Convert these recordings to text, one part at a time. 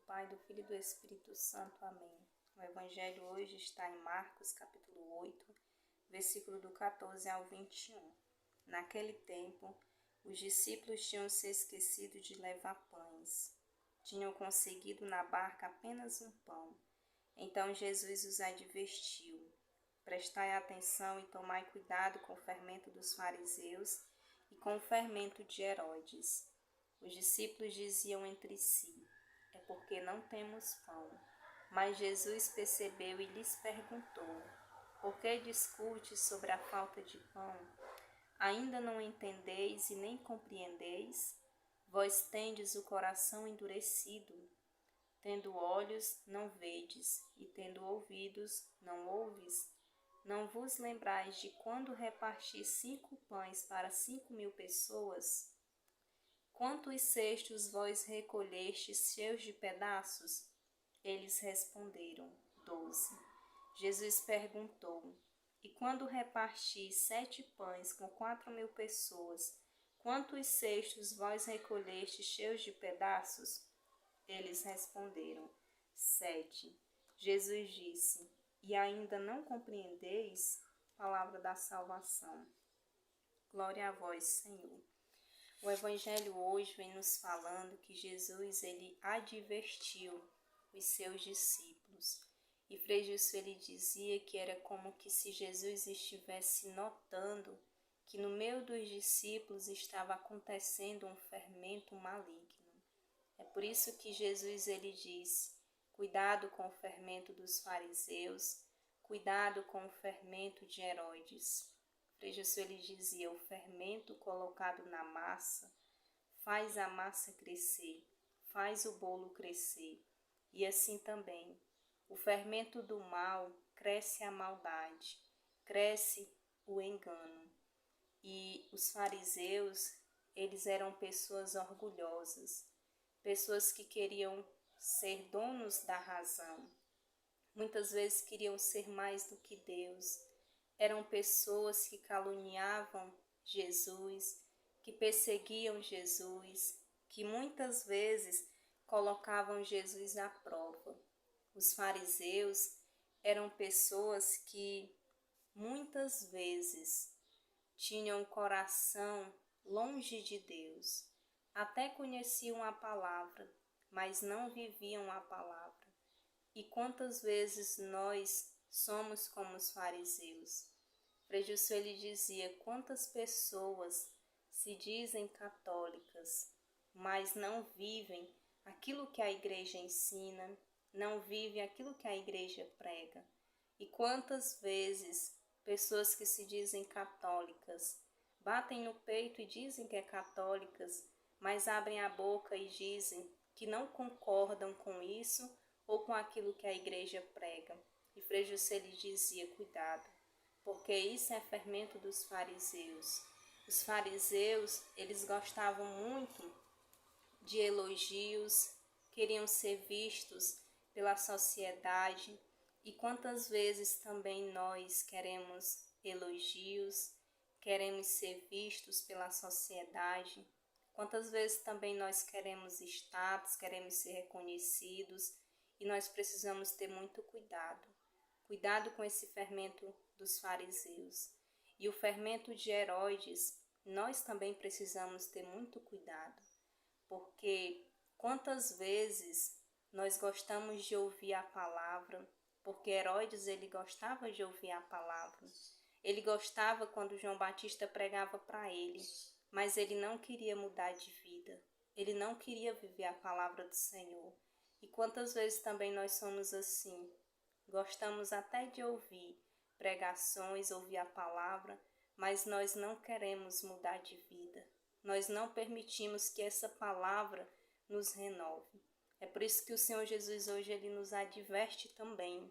Pai, do Filho e do Espírito Santo. Amém. O Evangelho hoje está em Marcos, capítulo 8, versículo do 14 ao 21. Naquele tempo, os discípulos tinham se esquecido de levar pães. Tinham conseguido na barca apenas um pão. Então Jesus os advertiu: prestai atenção e tomai cuidado com o fermento dos fariseus e com o fermento de Herodes. Os discípulos diziam entre si: é porque não temos pão. Mas Jesus percebeu e lhes perguntou: por que discutes sobre a falta de pão? Ainda não entendeis e nem compreendeis? Vós tendes o coração endurecido. Tendo olhos, não vedes, e tendo ouvidos, não ouves? Não vos lembrais de quando reparti 5 pães para 5.000 pessoas? Quantos cestos vós recolhestes cheios de pedaços? Eles responderam: 12. Jesus perguntou: e quando reparti 7 pães com 4.000 pessoas, quantos cestos vós recolhestes cheios de pedaços? Eles responderam: 7. Jesus disse: e ainda não compreendeis? Palavra da salvação. Glória a vós, Senhor. O Evangelho hoje vem nos falando que Jesus ele advertiu os seus discípulos. E Frei Gilson ele dizia que era como que se Jesus estivesse notando que no meio dos discípulos estava acontecendo um fermento maligno. É por isso que Jesus ele diz: cuidado com o fermento dos fariseus, cuidado com o fermento de Herodes. Frei Gilson ele dizia: o fermento colocado na massa faz a massa crescer, faz o bolo crescer. E assim também, o fermento do mal cresce a maldade, cresce o engano. E os fariseus, eles eram pessoas orgulhosas, pessoas que queriam ser donos da razão. Muitas vezes queriam ser mais do que Deus. Eram pessoas que caluniavam Jesus, que perseguiam Jesus, que muitas vezes colocavam Jesus à prova. Os fariseus eram pessoas que muitas vezes tinham o coração longe de Deus. Até conheciam a palavra, mas não viviam a palavra. E quantas vezes nós somos como os fariseus? Frei Gilson ele dizia: quantas pessoas se dizem católicas, mas não vivem aquilo que a igreja ensina, não vivem aquilo que a igreja prega. E quantas vezes pessoas que se dizem católicas batem no peito e dizem que é católicas, mas abrem a boca e dizem que não concordam com isso ou com aquilo que a igreja prega. E Frei Gilson ele dizia: cuidado, porque isso é fermento dos fariseus. Os fariseus, eles gostavam muito de elogios, queriam ser vistos pela sociedade. E quantas vezes também nós queremos elogios, queremos ser vistos pela sociedade. Quantas vezes também nós queremos status, queremos ser reconhecidos. E nós precisamos ter muito cuidado. Cuidado com esse fermento dos fariseus. E o fermento de Herodes, nós também precisamos ter muito cuidado. Porque quantas vezes nós gostamos de ouvir a palavra, porque Herodes ele gostava de ouvir a palavra. Ele gostava quando João Batista pregava para ele, mas ele não queria mudar de vida. Ele não queria viver a palavra do Senhor. E quantas vezes também nós somos assim? Gostamos até de ouvir pregações, ouvir a palavra, mas nós não queremos mudar de vida. Nós não permitimos que essa palavra nos renove. É por isso que o Senhor Jesus hoje ele nos adverte também,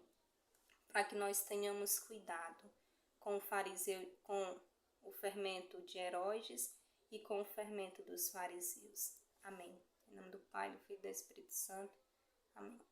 para que nós tenhamos cuidado com o fermento de Herodes e com o fermento dos fariseus. Amém. Em nome do Pai, do Filho e do Espírito Santo. Amém.